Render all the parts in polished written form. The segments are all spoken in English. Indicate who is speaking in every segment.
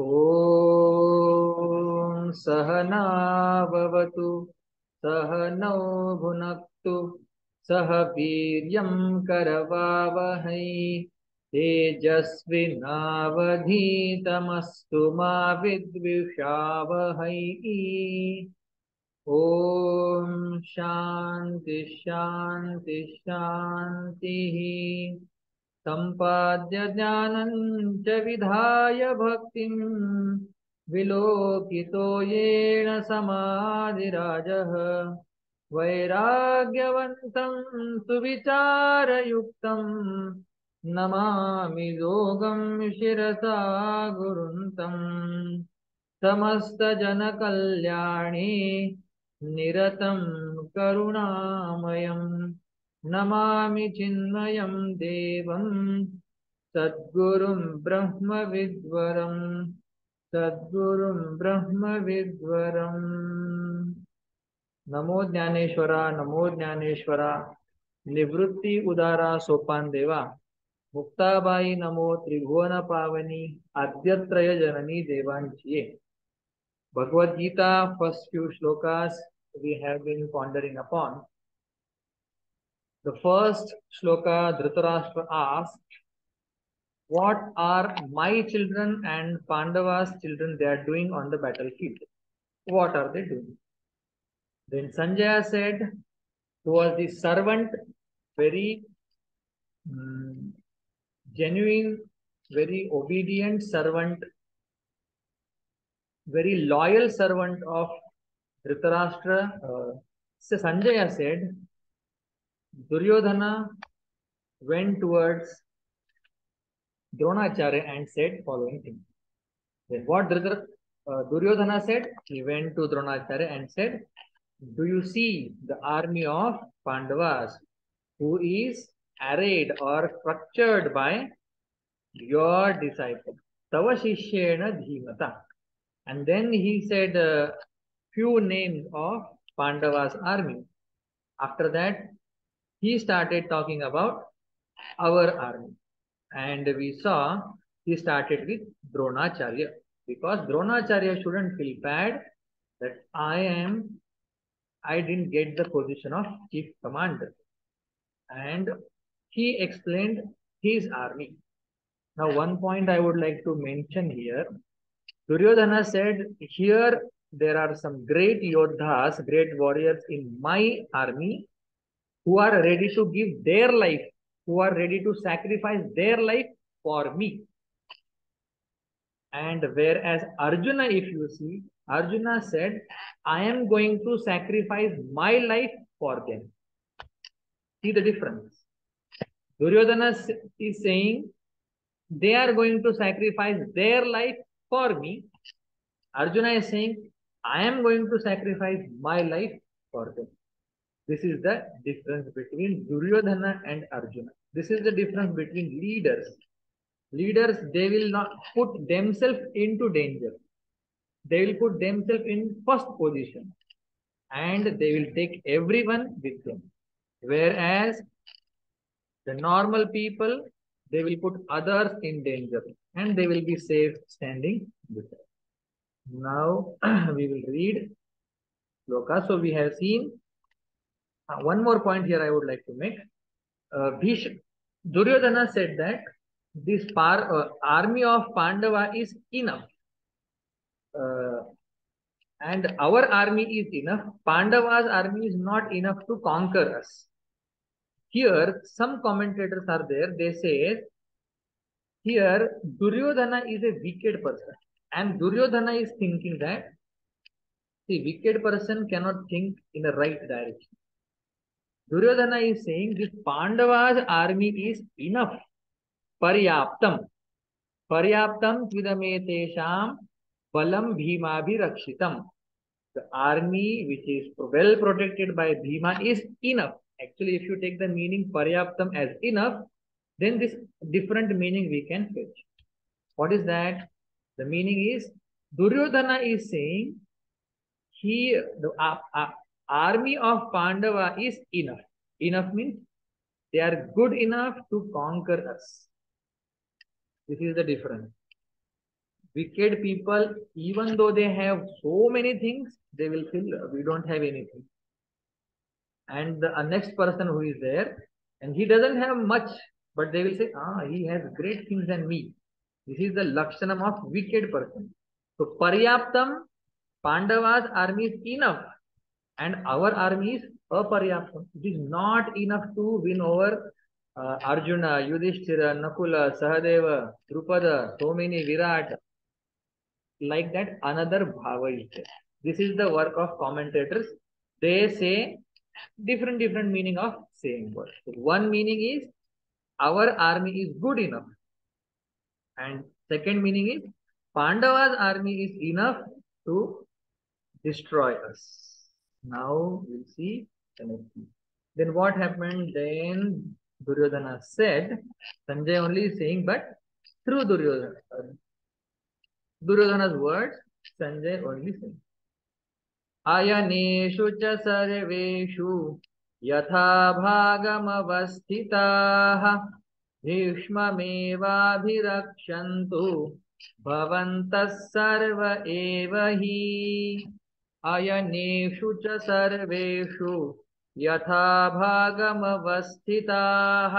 Speaker 1: ॐ सहनाववतु सहनौ भुनक्तु सह वीर्यं करवावहै तेजस्विनावधीतमस्तु मा विद्विषावहै। ॐ शान्ति शान्ति शान्तिः। सम्पाद्य ज्ञानं च विधाय भक्तिं विलोकितो येन समाधिराजः वैराग्यवन्तं सुविचारयुक्तं नमामि योगं शिरसा गुरुन्तं समस्तजनकल्याणे निरतं करुणामयम् नमामि चिन्मयं देवं सद्गुरुं ब्रह्मविद्वरं सद्गुरुं ब्रह्मविद्वरम्। नमो ज्ञानेश्वरा नमो ज्ञानेश्वरा निवृत्ति उदारा सोपान देवा मुक्ताबाई नमो त्रिभुवन पावनी आद्यत्रय जननी देवांचिये। Bhagavad Gita, first few shlokas we have been pondering upon. The first shloka, Dhritarashtra asked, what are my children and Pandava's children they are doing on the battlefield? What are they doing? Then Sanjaya said, who was the servant, very genuine, very obedient servant, very loyal servant of Dhritarashtra. So Sanjaya said, Duryodhana went towards Dronacharya and said following thing. Then what Duryodhana said? He went to Dronacharya and said, do you see the army of Pandavas who is arrayed or structured by your disciple? Tava Shishyena Dhimata. And then he said a few names of Pandavas army. After that, he started talking about our army. And we saw he started with Dronacharya, because Dronacharya shouldn't feel bad that I didn't get the position of chief commander. And he explained his army. Now, one point I would like to mention here. Duryodhana said, here there are some great yodhas, great warriors in my army who are ready to give their life, who are ready to sacrifice their life for me. And whereas Arjuna, if you see, Arjuna said, I am going to sacrifice my life for them. See the difference. Duryodhana is saying, they are going to sacrifice their life for me. Arjuna is saying, I am going to sacrifice my life for them. This is the difference between Duryodhana and Arjuna. This is the difference between leaders. Leaders, they will not put themselves into danger. They will put themselves in first position and they will take everyone with them. Whereas the normal people, they will put others in danger and they will be safe standing with them. Now we will read Loka. So we have seen one more point here I would like to make. Duryodhana said that this army of Pandava is enough. And our army is enough. Pandava's army is not enough to conquer us. Here, some commentators are there. They say, here, Duryodhana is a wicked person. And Duryodhana is thinking that the wicked person cannot think in the right direction. Duryodhana is saying this Pandava's army is enough. Paryaptam. Paryaptam tvidame balam bhimabhirakshitam. The army which is well protected by Bhima is enough. Actually, if you take the meaning Paryaptam as enough, then this different meaning we can fetch. What is that? The meaning is Duryodhana is saying the army of Pandava is enough. Enough means they are good enough to conquer us. This is the difference. Wicked people, even though they have so many things, they will feel we don't have anything. And the next person who is there, and he doesn't have much, but they will say, he has great things than me. This is the lakshanam of wicked person. So Paryaptam, Pandava's army is enough, and our army is aparyaptam. It is not enough to win over Arjuna, Yudhishthira, Nakula, Sahadeva, Drupada, so many Virat. Like that, another bhava is there. This is the work of commentators. They say different meaning of same word. So one meaning is our army is good enough, and second meaning is Pandava's army is enough to destroy us. Now we'll see the next thing. Then what happened? Then Duryodhana said, Sanjay only is saying, but through Duryodhana's words, Sanjay only saying. अयनेषु च सर्वेषु यथा भागमवस्थिताः भीष्ममेवाभिरक्षन्तु भवन्तः सर्व एव हि अयनेषु च सर्वेषु यथा भागमवस्थिताः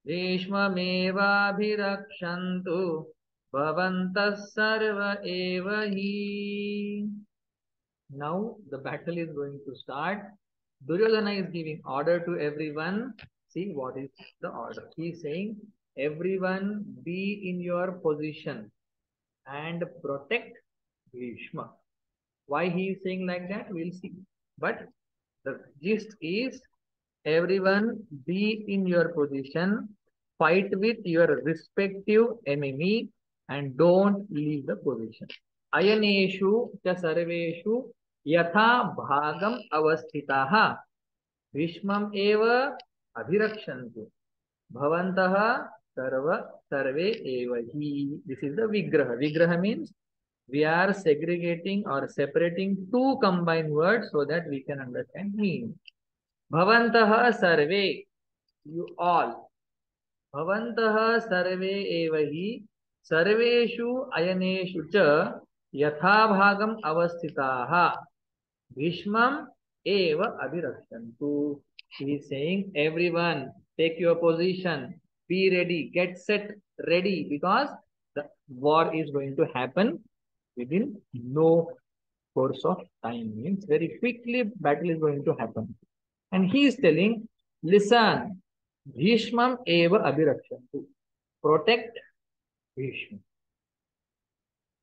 Speaker 1: भीष्ममेवाभिरक्षन्तु भवन्तः सर्व एव हि. Now the battle is going to start. Duryodhana is giving order to everyone. See what is the order. He is saying, everyone be in your position and protect Bhishma. Why he is saying like that, we'll see. But the gist is, everyone be in your position, fight with your respective enemy, and don't leave the position. Ayaneshu cha sarveshu yatha bhagam avasthitaha Bhishmam eva abhirakshantu bhavantaha sarve eva hi. This is the vigraha. Vigraha means we are segregating or separating two combined words so that we can understand meaning. Bhavantaha sarve, you all. Bhavantaha sarve eva hi sarveshu ayaneshu cha yatha bhagam avasthitaha Bhishmam eva abhirakshantu. He is saying, everyone, take your position, be ready, get set, ready, because the war is going to happen within no course of time. Means very quickly battle is going to happen. And he is telling, listen, Bhishmam eva abhirakshantu. Protect Bhishma.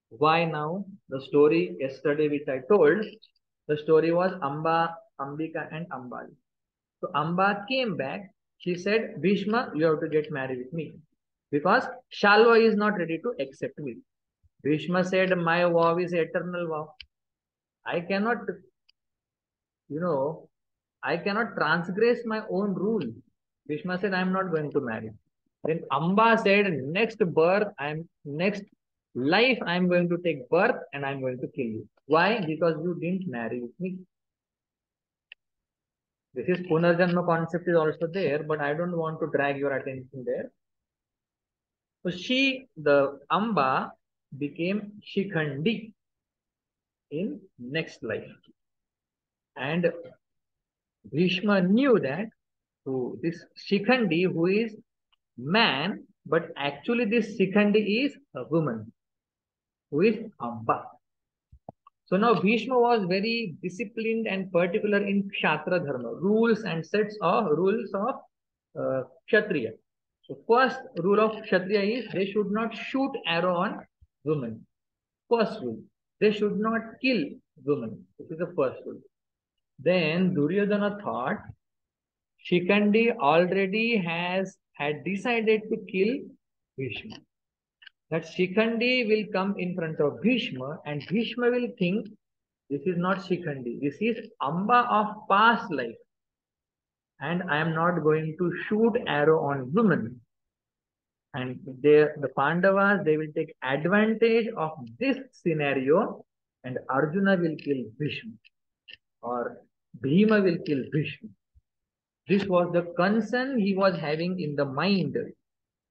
Speaker 1: Why now? The story yesterday which I told, the story was Ambika and Ambali. So Amba came back. She said, Bhishma, you have to get married with me. Because Shalva is not ready to accept me. Bhishma said, my vow is eternal vow. I cannot, I cannot transgress my own rule. Bhishma said, I am not going to marry. Then Amba said, next life, I am going to take birth and I am going to kill you. Why? Because you didn't marry with me. This is Punarjanma concept is also there, but I don't want to drag your attention there. So the Amba became Shikhandi in next life. And Bhishma knew that this Shikhandi, who is man, but actually this Shikhandi is a woman, who is Amba. So now Bhishma was very disciplined and particular in Kshatriya Dharma, rules of Kshatriya. So first rule of Kshatriya is they should not shoot arrow on women. First rule. They should not kill women. This is the first rule. Then Duryodhana thought Shikhandi already had decided to kill Bhishma. That Shikhandi will come in front of Bhishma and Bhishma will think this is not Shikhandi. This is Amba of past life. And I am not going to shoot arrow on women. And the Pandavas, they will take advantage of this scenario and Arjuna will kill Bhishma or Bhima will kill Bhishma. This was the concern he was having in the mind.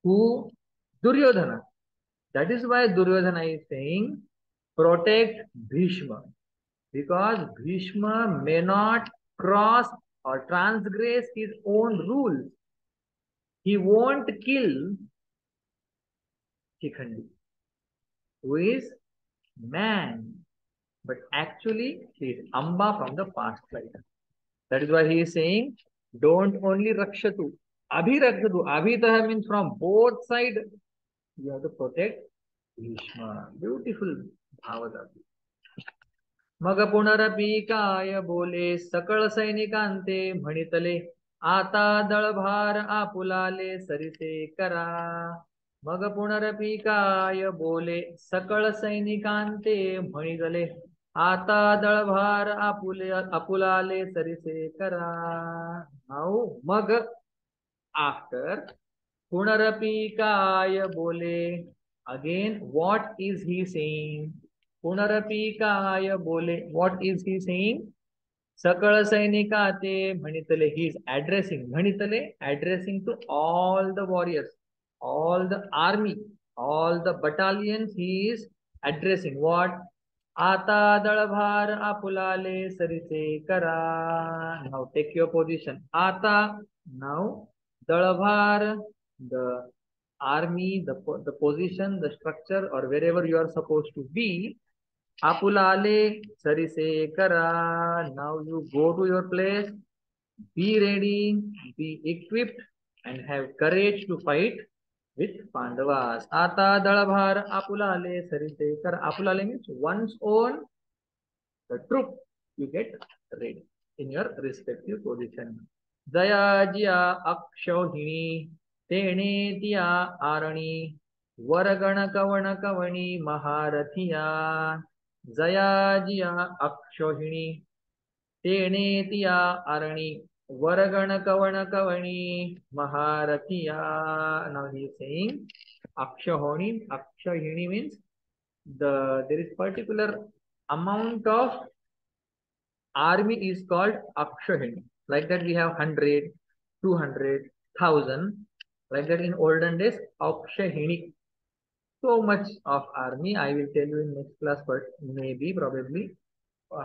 Speaker 1: Who? Duryodhana. That is why Duryodhana is saying, protect Bhishma, because Bhishma may not cross or transgress his own rules. He won't kill Shikhandi, who is man, but actually he is Amba from the past life. That is why he is saying, don't only rakshatu, abhirakshatu. Abhitaha means from both sides. You have to protect Bhishma. Beautiful bhavada. मग पुनरपि काय बोले सकळ सैनिकांते म्हणितले आता दळभार आपुलाले सरिते करा. मग पुनरपि काय बोले सकळ सैनिकांते म्हणितले आता दळभार आपुलाले सरिते करा. नाउ मग after पुनरपि काय बोले, again what is he saying? पुनरपि काय बोले, what is he saying? सकळ सैनिकाते म्हणितले, he is addressing, म्हणितले addressing to all the warriors, all the army, all the battalions. He is addressing what? आता दळभार आपुलाले सरिते करा. Now take your position. आता, now Dalbhar, the army, the position, the structure, or wherever you are supposed to be. Apulale sarise kara. Now you go to your place, be ready, be equipped, and have courage to fight with Pandavas. Ata Dalbhar Apulale sarise kara. Apulale means one's own the troop. You get ready in your respective position. जयाजिया अक्षौहिणी तेणे तिया आरणी वरगण कवण कवणी महारथिया. जयाजिया अक्षौहिणी तेणे तिया Arni वरगण कवण कवणी महारथिया. Now he is saying Akshauhini means there is particular amount of army is called Akshauhini. Like that we have 100, 200, 1,000. Like that in olden days, Akshauhini. So much of army. I will tell you in next class, but maybe, probably,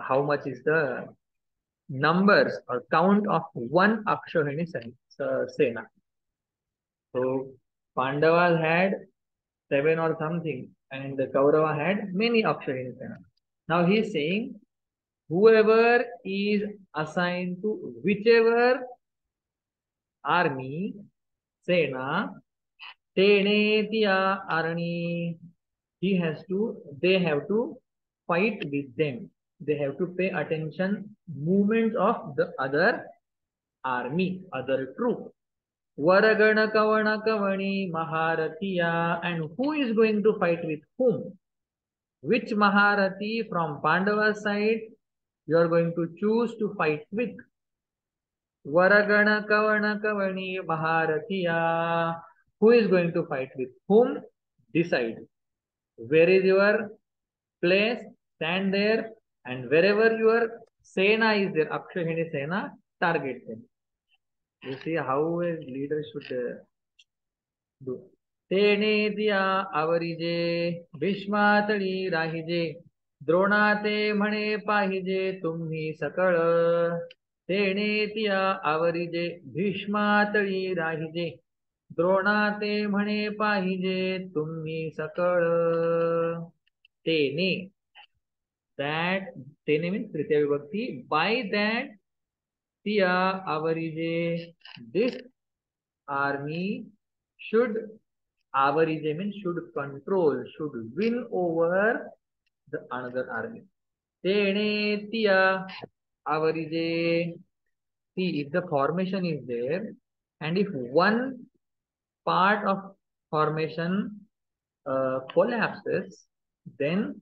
Speaker 1: how much is the numbers or count of one Akshauhini Sena. So Pandavas had 7 or something, and the Kaurava had many Akshauhini Sena. Now he is saying, whoever is assigned to whichever army, Sena, Tenetiya Arani, they have to fight with them. They have to pay attention movements of the other army, other troop. Varagana Kavana Kavani Maharatiya, and who is going to fight with whom? Which Maharathi from Pandava side you are going to choose to fight with? Varagana Kavana Kavani Maharatiya. Who is going to fight with whom? Decide. Where is your place? Stand there, and wherever your Sena is there, Akshauhini Sena, target them. You see how a leader should do. तेने दिया आवरिजे भीष्मातळी राहिजे द्रोणाते म्हणे पाहिजे तुम्ही सकळ. तेने तिया आवरिजे भीष्मातळी राहिजे द्रोणाते म्हणे पाहिजे तुम्ही सकळ. तेने, that, तेने means Tritiya Vibhakti, by that tiya avarije, this army should, avarije means should control, should win over the another army. Tene tiya avarije. See, if the formation is there, and if one part of formation collapses, then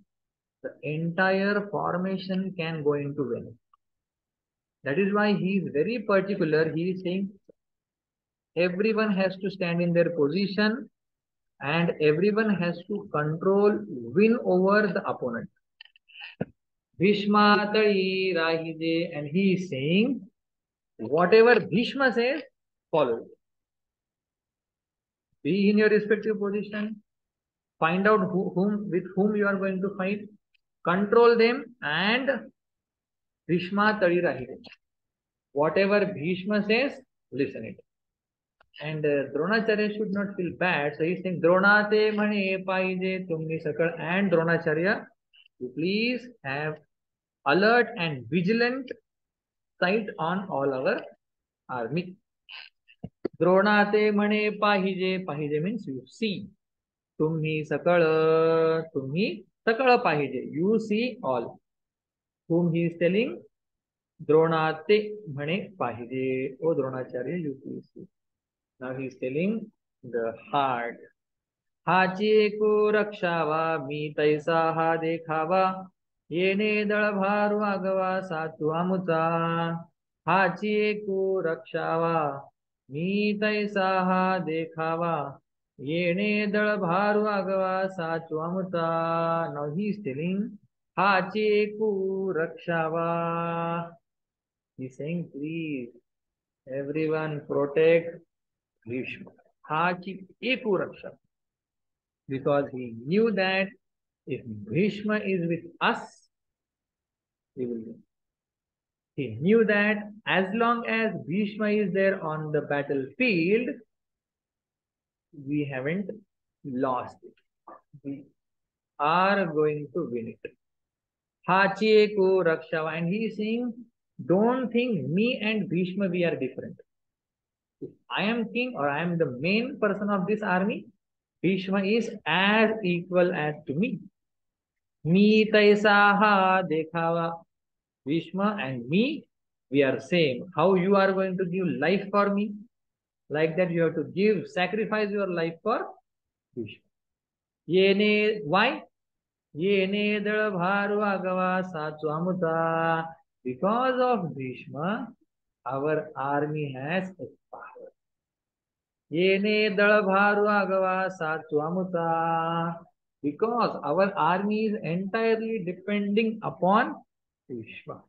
Speaker 1: the entire formation can go into vain. That is why he is very particular. He is saying everyone has to stand in their position and everyone has to control, win over the opponent. Bhishma Tali Rahide, and he is saying whatever Bhishma says, follow it. Be in your respective position, Find out with whom you are going to fight, control them, and Bhishma Tadi Rahide. Whatever Bhishma says, listen it. And Dronacharya should not feel bad. So he's saying, Dronate mane paije tumni sakal. And Dronacharya, you please have alert and vigilant sight on all our army. Dronate mane pahije. Pahije means you see. Tumhi sakal. Tumhi sakal pahije. You see all. Whom he is telling? Dronate mane pahije. Oh Dronacharya, you please see. Now he is telling the heart. हाची को रक्षावा मी तैसा हा देखावा येने दळभार वागवा सातू आमुचा हाची को रक्षावा मी तैसा हा देखावा येने दळभार वागवा सातू आमुचा. Now he is telling हाची को रक्षावा. He is saying please everyone protect Bhishma. हाची एको रक्षा. Because he knew that if Bhishma is with us, he will win. He knew that as long as Bhishma is there on the battlefield, we haven't lost it. We are going to win it. Hachiye ko rakshava. And he is saying, don't think me and Bhishma, we are different. If I am king or I am the main person of this army, Bhishma is as equal as to me. Me taisaha dekhava. Bhishma and me, we are same. How you are going to give life for me? Like that you have to give, sacrifice your life for Bhishma. Yene, why? Yene dal bharu agava satsu amuta. Because of Bhishma, our army has power. Yene dal bharu agava satsu amuta. Because our army is entirely depending upon Bhishma.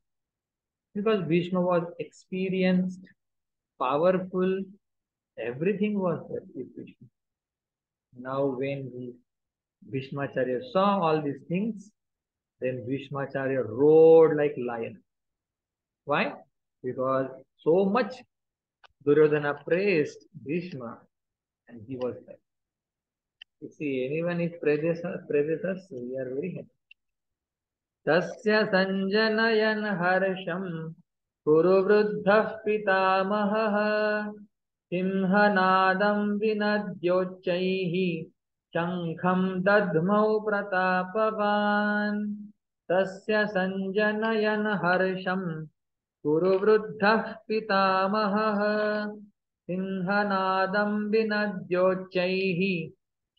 Speaker 1: Because Bhishma was experienced, powerful, everything was there with Bhishma. Now when Bhishmacharya saw all these things, then Bhishmacharya roared like lion. Why? Because so much Duryodhana praised Bhishma and he was there. You see, anyone if praises us, we are very happy. Tasya sanjanayan harsham कुरुवृद्धः पितामहः सिंहनादं विनद्योच्चैः शङ्खं दध्मौ प्रतापवान् तस्य सञ्जनयन् हर्षं कुरुवृद्धः पितामहः सिंहनादं विनद्योच्चैः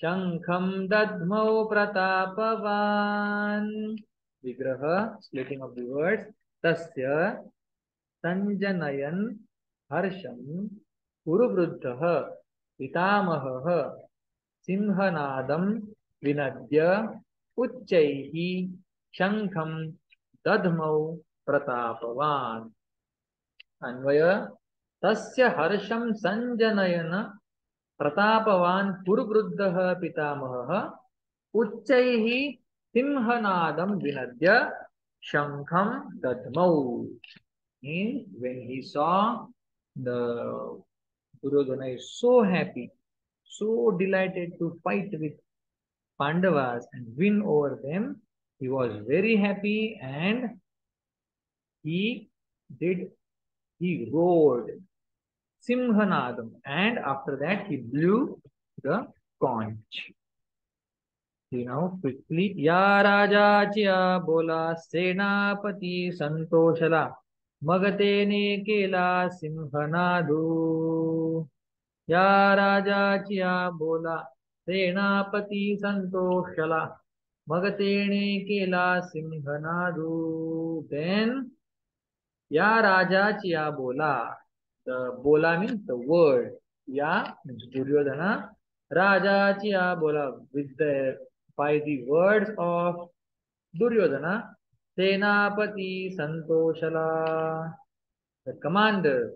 Speaker 1: शङ्खं दध्मौ प्रतापवान्. Vigraha, splitting of the words. Tasya Sanjanayan Harsham Kuruvruddha Pitamahah Simhanadam Vinadya Uchchaihi Shankham Dadmau Pratapavan. Anvaya Tasya Harsham Sanjanayana Pratapavan Kuruvruddha Pitamahah Uchchaihi Simhanadam Vinadya Shankham Dadmau. Means when he saw the Duryodhana is so happy, so delighted to fight with Pandavas and win over them, he was very happy and he roared Simhanadam and after that he blew the conch. See now quickly. Ya Raja Chia bola Senapati Santoshala Magatene Kela Simhanadu. Ya Raja Chia bola Senapati Santoshala Magatene Kela Simhanadu. Then Ya Raja Chia bola. The bola means the word. Ya means Duryodhana. Raja Chia bola with the by the words of Duryodhana, Senapati Santoshala, the commander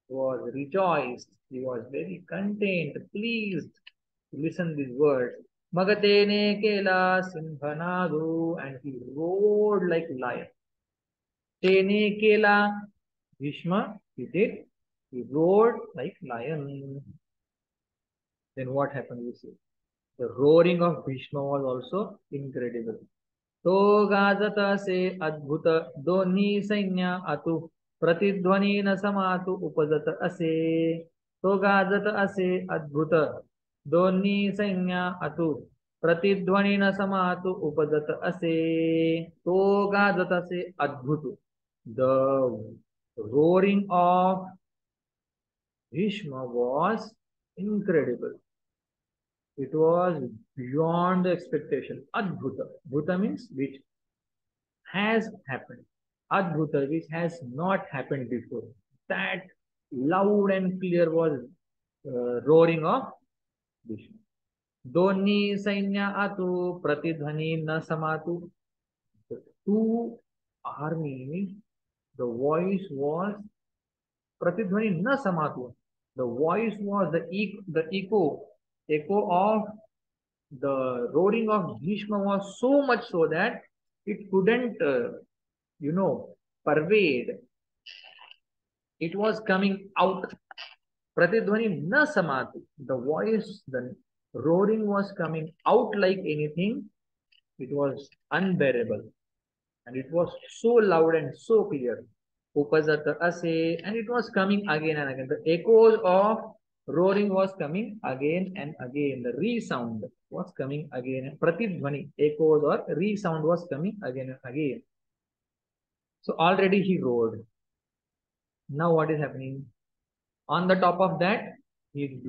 Speaker 1: was rejoiced, he was very content, pleased to listen these words. Magatene kela simhanadu, and he roared like lion. Tene kela, Bhishma, he did. He roared like lion. Then what happened? You see, the roaring of Bhishma was also incredible. तो गाजत असे अद्भुत दोन्ही सैन्य अतु प्रतिध्वनी न समातु उपजत असे तो गाजत असे अद्भुत दोन्ही सैन्य अतु प्रतिध्वनी न समातु उपजत असे तो गाजत असे अद्भुत the roaring of Bhishma was incredible. It was beyond expectation. Adbhuta. Bhuta means which has happened. Adbhuta, which has not happened before. That loud and clear was roaring of Vishnu. Doni sainya atu pratidhani na samatu. The two armies, the voice was pratidhani na samatu. The voice was the echo of the roaring of Bhishma was so much so that it couldn't, pervade. It was coming out. Pratidhvani na samati. The voice, the roaring was coming out like anything. It was unbearable. And it was so loud and so clear. Upajata ase, and it was coming again and again. The echoes of roaring was coming again and again. The resound was coming again. Pratidhvani, echoes or resound was coming again and again. So already he roared. Now what is happening? On the top of that, he is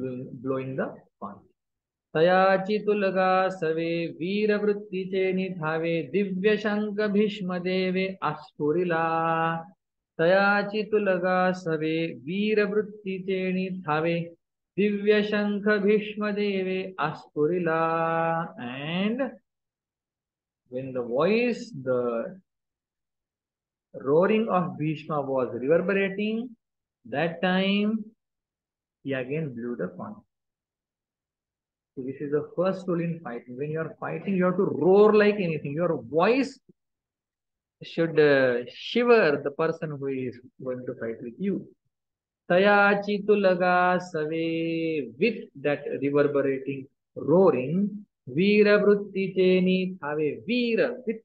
Speaker 1: blowing the horn. तयाची Tulga सवे वीरवृत्तीचे निधावे दिव्य शंख भीष्म देवे आस्फुरिला तयाची तुलगा सवे वीरवृत्तीचे निधावे दिव्य शंख भीष्म देवे आस्फुरिला and when the voice, the roaring of Bhishma was reverberating, that time he again blew the horn. So this is the first rule in fighting. When you are fighting, you have to roar like anything. Your voice should shiver the person who is going to fight with you. Tayachi tulaga save, with that reverberating roaring. Veera vrutti cheni thave, veera, with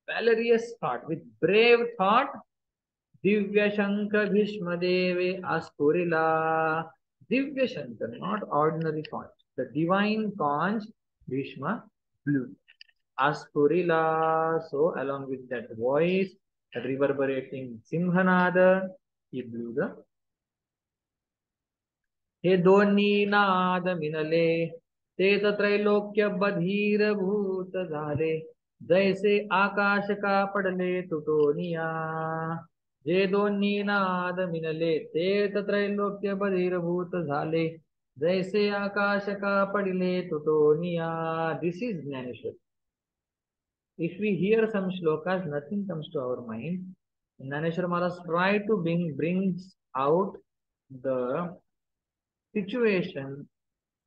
Speaker 1: valorous thought, with brave thought. Divya Shankar Bhishma Deve Aspurila. Divya Shankar, not ordinary conch. The divine conch Bhishma blew. Aspurila. So, along with that voice, that reverberating Simhanada, he blew the. हे दोन्ही नाद मिनले ते त्रैलोक्य बधीर भूत झाले जैसे आकाश का पडले तुटोनिया जे दोन्ही नाद मिनले ते त्रैलोक्य बधीरभूत झाले जैसे आकाश का पडले तुटोनिया. This is Jnaneshwar. If we hear some shlokas, nothing comes to our mind. Jnaneshwar Maharaj try to brings out the situation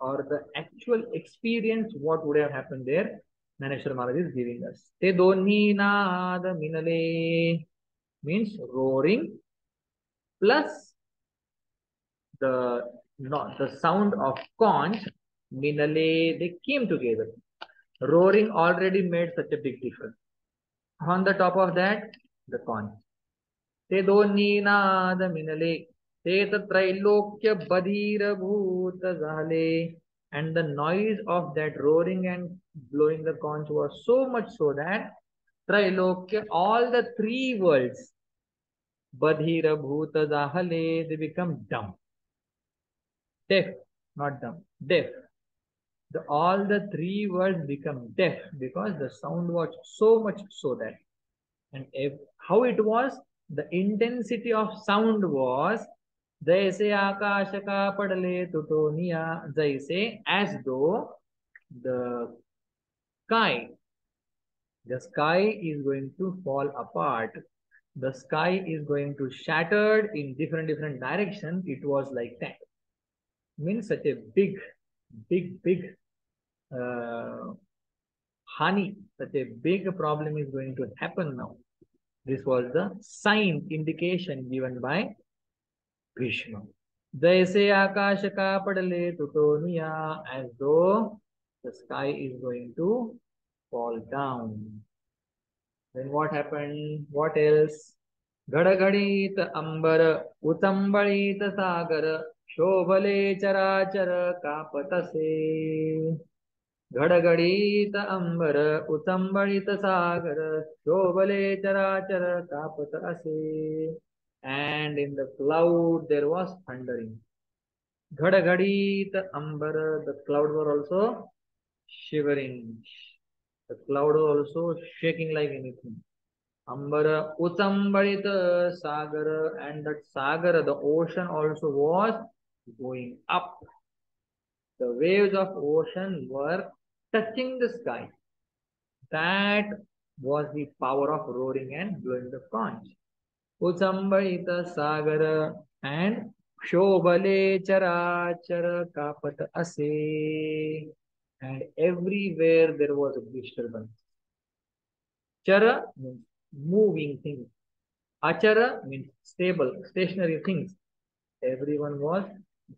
Speaker 1: or the actual experience, what would have happened there. Jnaneshwar Maharaj is giving us. Te doni naad minale means roaring plus the sound of conch. Minale, they came together. Roaring already made such a big difference. On the top of that, the conch. Te doni naad minale te trailokya badhira bhuta zale. And the noise of that roaring and blowing the conch was so much so that Trailokya, all the three worlds, Badhira Bhuta Dahale, they become dumb. Deaf, not dumb, deaf. All the three worlds become deaf because the sound was so much so that. And how it was, the intensity of sound was Jaise Akasha ka padale tutoniya, Jaise, as though the sky is going to fall apart. The sky is going to shattered in different directions. It was like that. Means such a big Hani, such a big problem is going to happen now. This was the sign, indication given by Krishna. जैसे आकाश का पडले तुटोनिया, as though the sky is going to fall down. Then what happened? What else? घडघडीत अंबर उचंबळीत सागर शोभले चराचर कापतसे. घडघडीत अंबर उचंबळीत सागर शोभले चराचर कापत असे. And in the cloud there was thundering. घडघडीत Ambar, the clouds were also shivering. The cloud was also shaking like anything. Ambara Utambalita Sagar, and that Sagar, the ocean also was going up. The waves of ocean were touching the sky. That was the power of roaring and blowing the conch. Utambalita Sagar and Shobale Charachara Kapat Ase. And everywhere there was a disturbance. Chara means moving things. Achara means stable, stationary things. Everyone was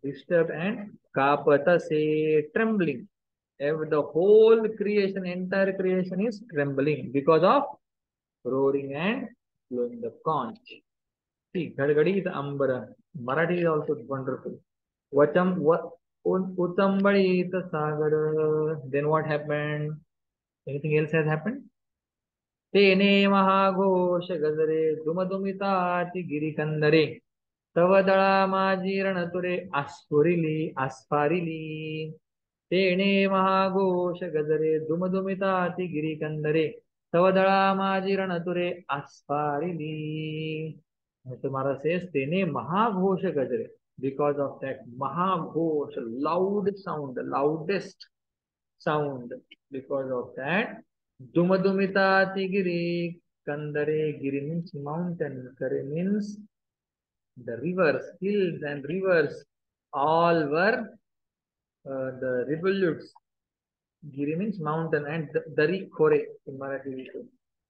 Speaker 1: disturbed and kapata say trembling. The whole creation, entire creation is trembling because of roaring and blowing the conch. See, Gadgadi is Ambara. Marathi is also wonderful. Utambadi is Sagara. Then what happened? Anything else has happened? तेने महाघोष गजरे दुमदुमिताति गिरिकंदरे तव दळा माझी रणतुरे आस्फारिली. तेने महाघोष गजरे दुमदुमिताति गिरिकंदरे तव दळा माझी रणतुरे आस्फारिली. Mr. Maharaj says तेने महाघोष गजरे, because of that महाघोष, loud sound, the loudest sound, because of that Dumadumita Tigiri Kandare. Giri means mountain, Kare means the rivers, hills and rivers, all were the rivulets. Giri means mountain, and Dari Kore in Marathi.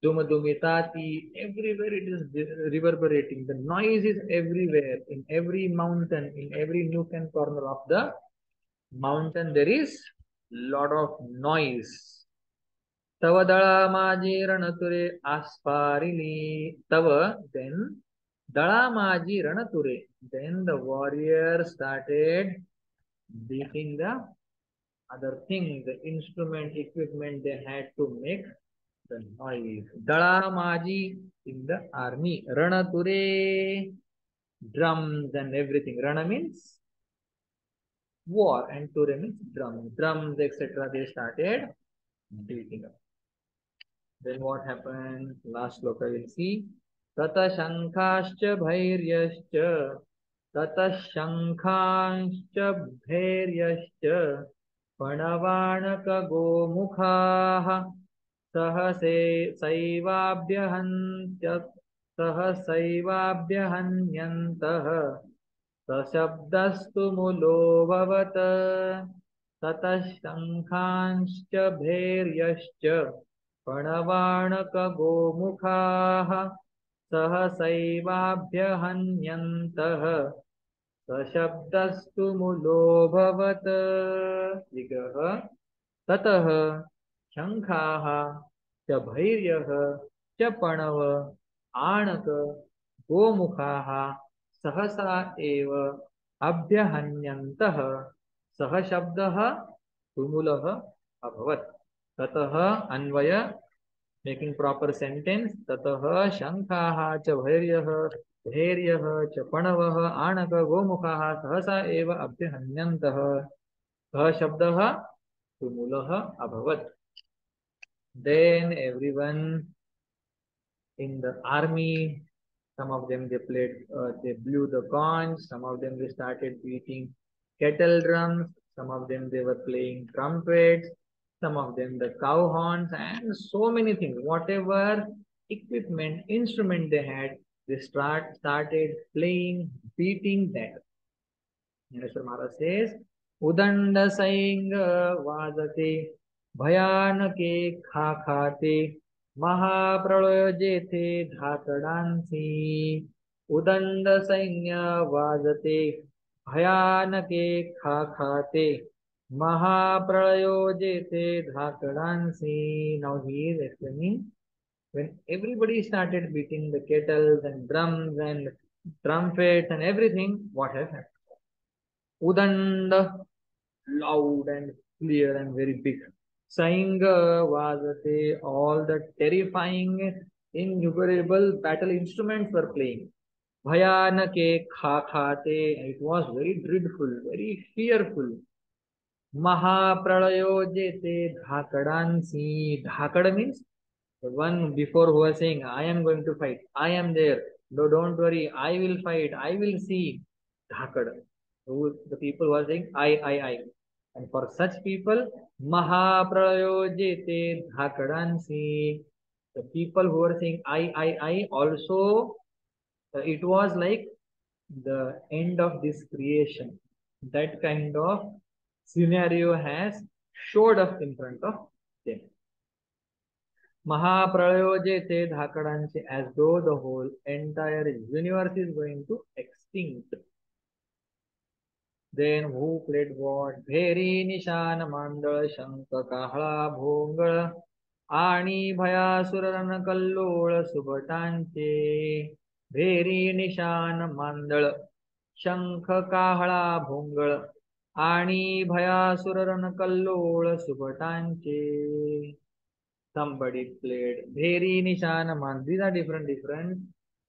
Speaker 1: Dumadumitati, everywhere it is reverberating. The noise is everywhere, in every mountain, in every nook and corner of the mountain, there is lot of noise. तव दळा माझी रणतुरे आस्फारिली. तव, then दळा माझी रणतुरे, then the warrior started beating the other thing, the instrument, equipment they had to make the noise. Dala Maji in the army. Ranature, drums and everything. Rana means war and Ture means drums. Drums, etc. They started beating up. Then what happened? Last loka we'll see. Tata Shankascha Bhairyascha. Tata Shankascha Bhairyascha. पणवाणक गोमुखाः सहसैवाभ्यहन्यन्तः सशब्दस्तु मुलोऽभवत्. ततः शङ्खांश्च भैर्यश्च पणवाणक गोमुखाः सहसैवाभ्यहन्यन्तः सशब्दस्तु मुलोऽभवत्. विगः ततः शङ्खाः च भैर्यः च पणव आणक गोमुखाः सहसा एव अभ्यहन्यन्तः सहशब्दः तुमुलः अभवत्. ततः अन्वय, making proper sentence. ततः शङ्खाः च भैर्यः च पणवः आणक गोमुखाः सहसा एव अभ्यहन्यन्तः सः शब्दः तुमुलः अभवत्. Then everyone in the army, some of them they blew the conch, some of them they started beating kettle drums, some of them they were playing trumpets, some of them the cow horns, and so many things. Whatever equipment, instrument they had, they started playing, beating that. And Mr. Maharaj says, उदंड सैंग वाजते भयानके खाखाते महाप्रलय जेथे धाकडांसी उदंड सैन्य वाजते भयानके खाखाते महाप्रलयो जेथे धाकडांसी. Now he is explaining when everybody started beating the kettles and drums and trumpets and everything, what has happened? Udanda, loud and clear and very big. Sainga Vazate, all the terrifying, innumerable battle instruments were playing. Bhayanake Khakhate, it was very dreadful, very fearful. Mahapralayo Jete Dhakadansi. Dhakada means the one before who was saying, I am going to fight, I am there. No, don't worry, I will fight, I will see. Dhakad. The people who are saying, I. And for such people, Mahapralayo Jete Dhakadansi. The people who are saying, I, also, it was like the end of this creation. That kind of scenario has showed up in front of them. Mahapralayo jete dhakadanche, as though the whole entire universe is going to extinct. Then who played what? Bheri Nishan Mandal Shanka Kahla Bhongal Ani Bhayasur Ranakallol Subhatanche. Bheri Nishan Mandal Shanka Kahla Bhongal Ani Bhayasur Ranakallol Subhatanche. Somebody played Bheri, Nishanaman. These are different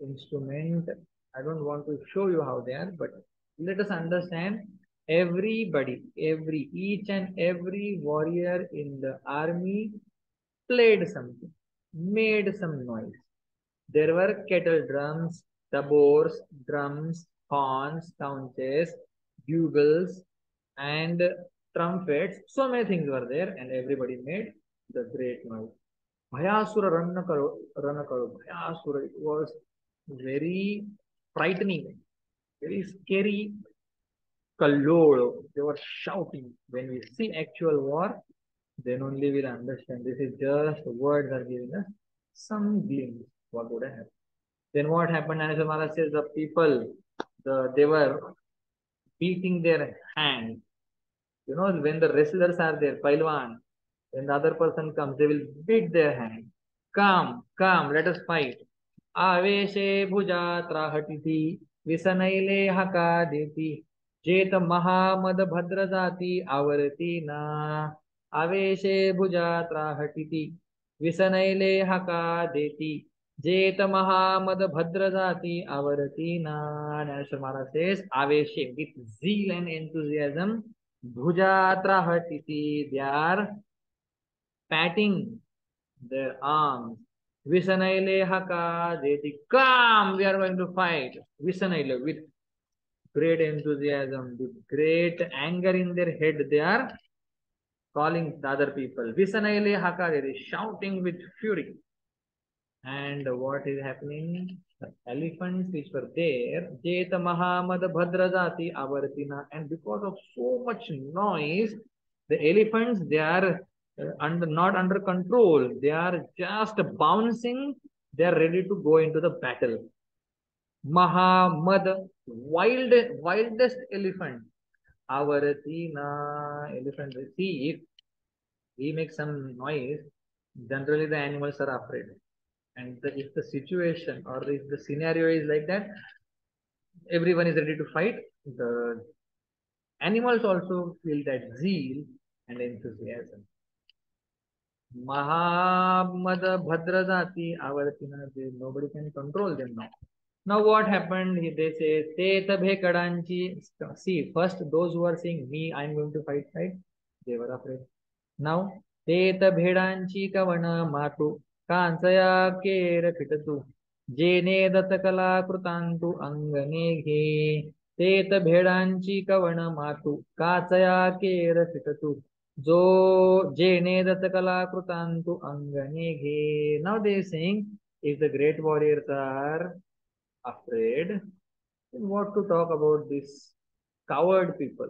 Speaker 1: instruments. I don't want to show you how they are, but let us understand. Everybody, each and every warrior in the army played something, made some noise. There were kettle drums, tabors, drums, horns, conches, bugles, and trumpets. So many things were there, and everybody made the great noise. Bhayasura Ranakaru. Bhayasura, it was very frightening, very scary. Kallolo, they were shouting. When we see actual war, then only we'll understand. This is just words are giving us some glimpse what would have happened. Then what happened? As Maharaj says, the people, they were beating their hands. You know, when the wrestlers are there, Pailwan, when the other person comes, they will beat their hand. Come, let us fight. आवेशे भुजा त्राहटिति विसनैले हका देती जेत महामद भद्र जाती आवर्ती ना आवेशे भुजा त्राहटिति विसनैले हका देती जेत महामद भद्र जाती आवर्ती ना. Maharaj says aveshe, with zeal and enthusiasm, bhuja trahatiti, they are patting their arms. Visanaile haka, they come, we are going to fight. Visanaile, with great enthusiasm, with great anger in their head, they are calling the other people. Visanaile haka, they are shouting with fury. And what is happening? The elephants which were there, Jeta Mahamad Bhadrajati Avartina, and because of so much noise, the elephants, they are not under control. They are just bouncing. They are ready to go into the battle. Mahamad, wildest elephant. Avaratina, elephant. See, if he makes some noise, generally the animals are afraid. And if the situation or if the scenario is like that, everyone is ready to fight. The animals also feel that zeal and enthusiasm. Mahamad Bhadradati Avartina, nobody can control them now. Now what happened? They say, Teta Bhekadanchi. See, first those who are saying, me, I'm going to fight, they were afraid. Now, Teta Bhedanchi Kavana Matu, Kansaya Kera Pitatu, Jene Datakala Krutantu Angane Ghe, Teta Bhedanchi Kavana Matu, Katsaya Kera Pitatu, Jo Jene Datakala Krutantu Angane Ghe. Now they are saying, if the great warriors are afraid, then what to talk about this coward people?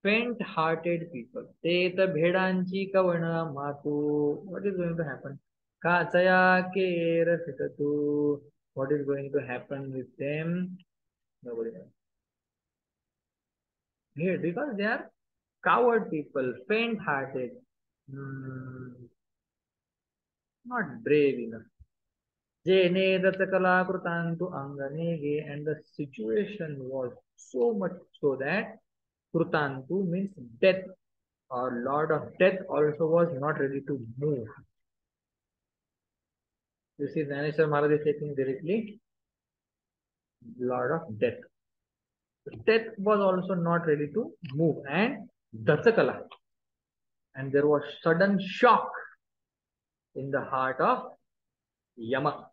Speaker 1: faint-hearted people. ते त भेडांची कवण मातू. What is going to happen? काचया केर फिटतू. What is going to happen with them? Nobody knows. Here, because they are coward people, faint-hearted, not brave enough. जेने दत्तकला कृतांतु अंगने गे, and the situation was so much so that Krutantu means death, or Lord of Death also was not ready to move. You see, Dhaneshwar Maharaj is taking directly Lord of Death. Death was also not ready to move, and Datsakala. And there was sudden shock in the heart of Yama.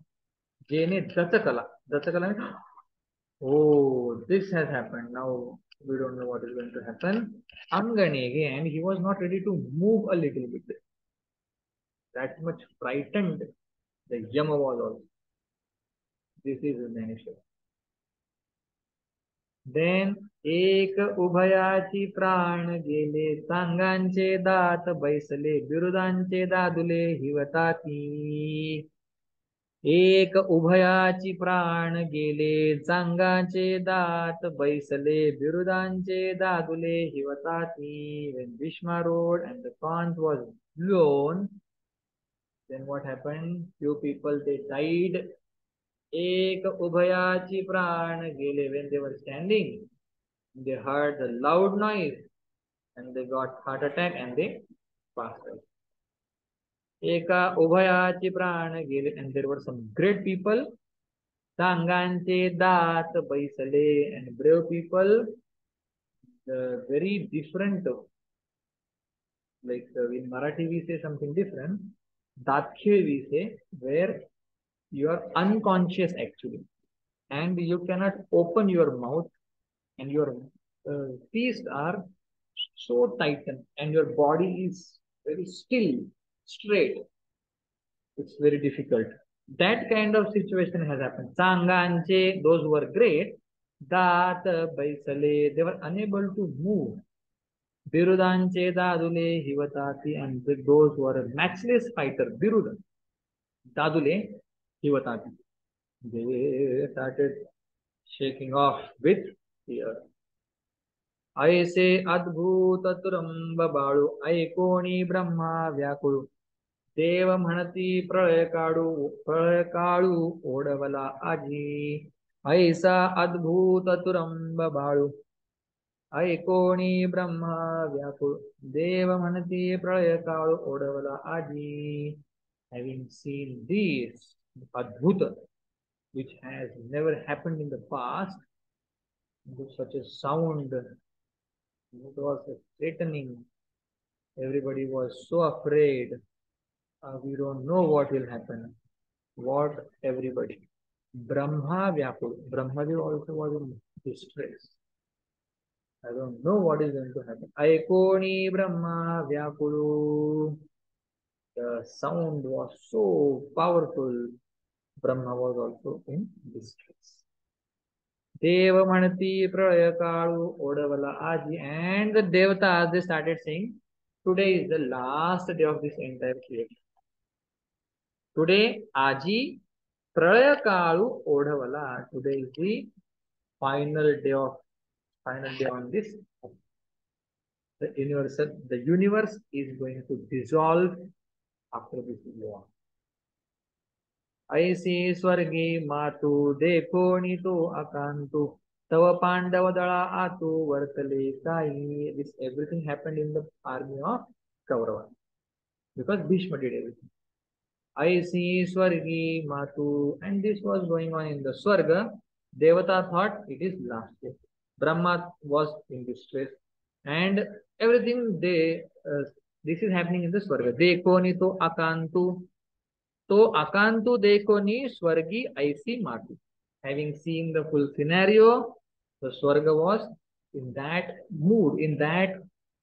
Speaker 1: Jene Datsakala. Datsakala means, oh, this has happened. Now we don't know what is going to happen. Anganege, and he was not ready to move a little bit. That much frightened the Yama was also. This is Dhaneshwar. Then एक उभयाची प्राण गेले, सांगांचे दात बैसले, बिरुदांचे दादुले हिवताती. एक उभयाची प्राण गेले, सांगांचे दात बैसले, बिरुदांचे दादुले हिवताती. When Bhishma rode and the conch was blown, then what happened? Few people, they died. एक उभयाची प्राण गेले. When they were standing, they heard the loud noise and they got heart attack and they passed away. Eka ubhayachi prana gele, and there were some great people. Sanganche dat baisale, and brave people, very different. Like in Marathi we say something different. Datkhe we say, where you are unconscious actually, and you cannot open your mouth, and your teeth are so tightened, and your body is very still, straight. It's very difficult. That kind of situation has happened. Sanganche, those who were great, Dat Baisale, they were unable to move. Birudanche Dadule Hivatati, and those who were a matchless fighter, Birudan, Dadule Hivatati, they started shaking off with fear. ऐसे अद्भुत तुरंब बाळू, ऐकोणी ब्रह्मा व्याकुळू. देव म्हणती प्रळय काळू ओढवला आजी. ऐसा अद्भुत तुरंब बाळू, ऐकोणी ब्रह्मा व्याकुळ. देव म्हणती प्रळय काळू ओढवला आजी. Having seen this adbhuta, which has never happened in the past, such a sound, it was threatening. Everybody was so afraid. We don't know what will happen. What everybody. Brahma Vyakul. Brahmadev also was in distress. I don't know what is going to happen. Aikoni Brahma Vyakulu. The sound was so powerful. Brahma was also in distress. Deva Manati Pralaya Kalu Odavala Aji. And the Devatas, they started saying, today is the last day of this entire creation. Today, Aji Pralaya Kalu Odavala. Today is the final day on this. The universe is going to dissolve after this war. ऐसे स्वर्गे मातु देखोनी तो अकांतु तव पांडव दळा आतु वर्तले काही. This everything happened in the army of Kaurava because Bhishma did everything. ऐसी स्वर्गे मातु, and this was going on in the Swarga. Devata thought it is last day. Brahma was in distress, and everything this is happening in the Swarga. Dekoni to akantu. So akantu dekoni swargi aisi matu. Having seen the full scenario, the Swarga was in that mood, in that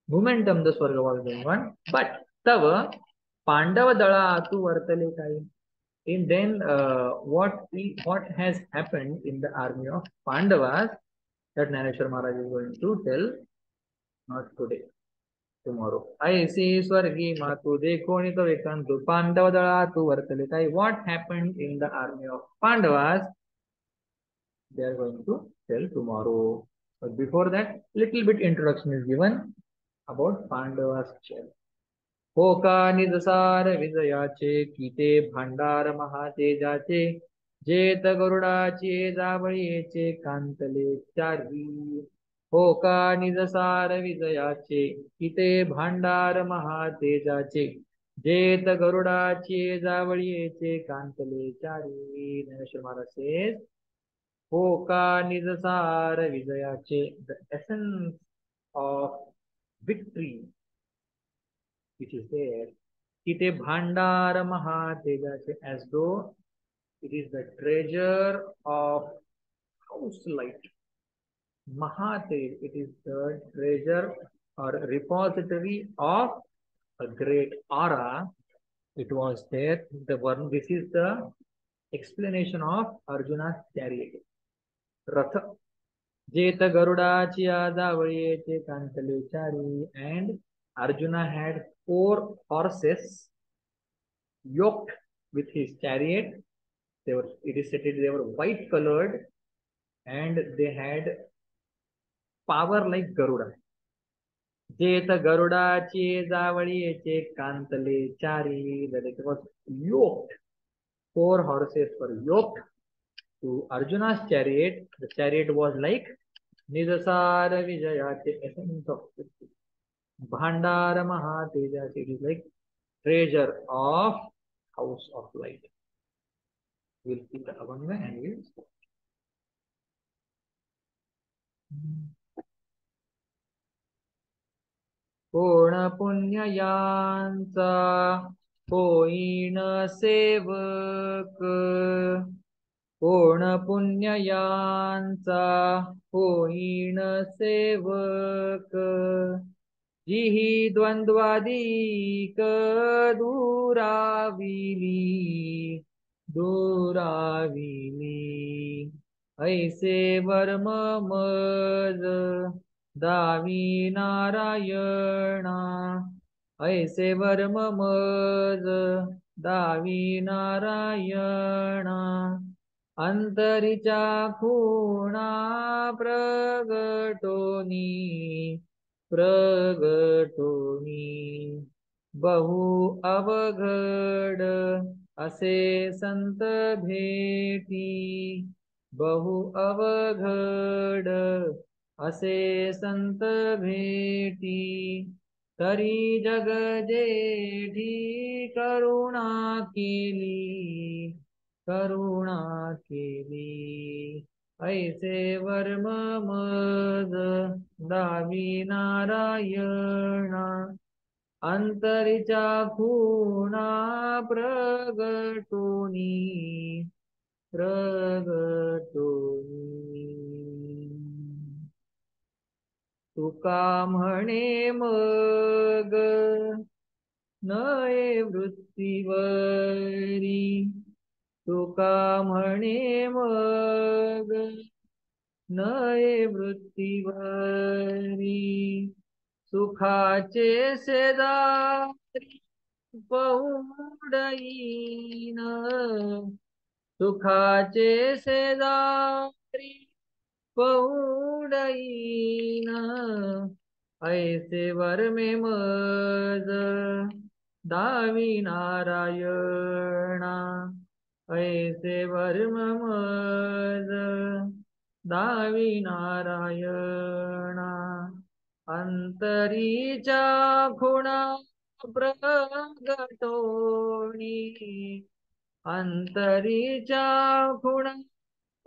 Speaker 1: momentum the Swarga was going on. But tava Pandava dala atu vartale kai. And then what has happened in the army of Pandavas, that Nareshwar Maharaj is going to tell. not today, tomorrow. ऐसी स्वर्गी मातु देखोनी तो एकांतु पांडव दळातु वर्तले काही. What happened in the army of Pandavas? They are going to tell tomorrow. But before that, little bit introduction is given about Pandavas' share. होका निजसार विजयाचे किते भांडार महातेजाचे जेत गरुडाचे जावळीचे कांतले चारी. होका निजसार विजयाचे किते भांडार महातेजाचे जेत गरुडाचे जावळीचे कांतले चारी. ज्ञानेश्वर महाराज says, होका निजसार विजयाचे, the essence of victory which is there, तिथे भांडार महातेजाचे, as though it is the treasure of house light. Mahatej, it is the treasure or repository of a great aura. It was there. This is the explanation of Arjuna's chariot. Ratha. जेत गरुडाची जावळीचे कांतले चारी. And Arjuna had 4 horses yoked with his chariot. It is stated they were white colored and they had power like Garuda. जेत गरुडाची जावळीचे कांतले चारी. That it was yoked. 4 horses were yoked to Arjuna's chariot. The chariot was like Nijasar Vijayache, essence of victory. Bhandara Mahatejache, it is like treasure of house of light. We'll see the Abhanga and we'll stop. कोण पुण्ययांचा होईन सेवक. कोण पुण्ययांचा होईन सेवक. जिही द्वंद्वादिक दुराविली दुराविली. ऐसे worm मज दावी नारायणा. ऐसे वर्म मज दावी नारायणा. अंतरीच्या खुणा प्रगटोनी प्रगटोनी. बहु अवघड असे संत भेटी. बहु अवघड असे संत भेटी. तरी जग जेठी करुणा केली करुणा केली. ऐसे वर्म मज दावी नारायणा. अंतरीच्या खुणा प्रगटोनी प्रगटोनी. तुका म्हणे मग नये वृत्तीवरी. तुका म्हणे मग नये वृत्तीवरी. सुखाचे शेजारी पहुडईन. सुखाचे शेजारी पहुडईन. ऐसे वर्मे मज दावी नारायणा. ऐसे वर्म मज दावी नारायणा. अंतरीच्या खुणा प्रगटोनी. अंतरीच्या खुणा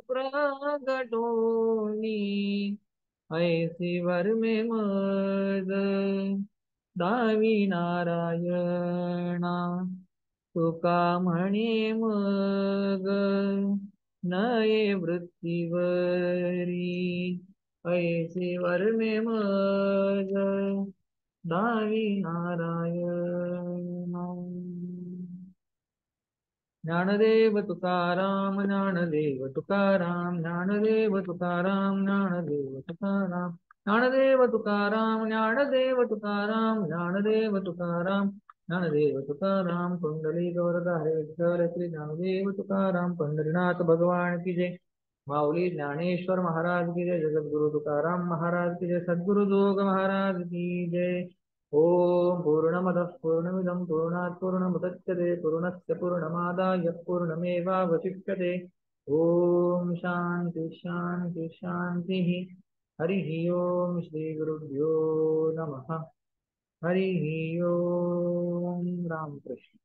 Speaker 1: प्रगटोनी. ऐसी वर्मे मज दावी नारायणा. तुका म्हणे मग नये वृत्तीवरी. ऐसे वर्मे मज दावी नारायणा. ज्ञानदेव तुकाराम ज्ञानदेव तुकाराम ज्ञानदेव तुकाराम ज्ञानदेव तुकाराम. ज्ञानदेव तुकाराम, ज्ञानदेव तुकाराम, ज्ञानदेव तुकाराम, ज्ञानदेव तुकाराम। कुंडली गौरधारे विठ्ठल श्री ज्ञानदेव तुकाराम पंढरीनाथ भगवान की जय। माऊली ज्ञानेश्वर महाराज की जय। जगद्गुरु तुकाराम महाराज की जय। सद्गुरु जोग महाराज की जय। ओम पूर्णमदः पूर्णमिदं पूर्णात् पूर्णमुदच्यते पूर्णस्य पूर्णमादाय पूर्णमेवावशिष्यते। ओम शांति शांति शांति। हरिः ओम श्री गुरुभ्यो नमः। हरिः ओम राम कृष्ण।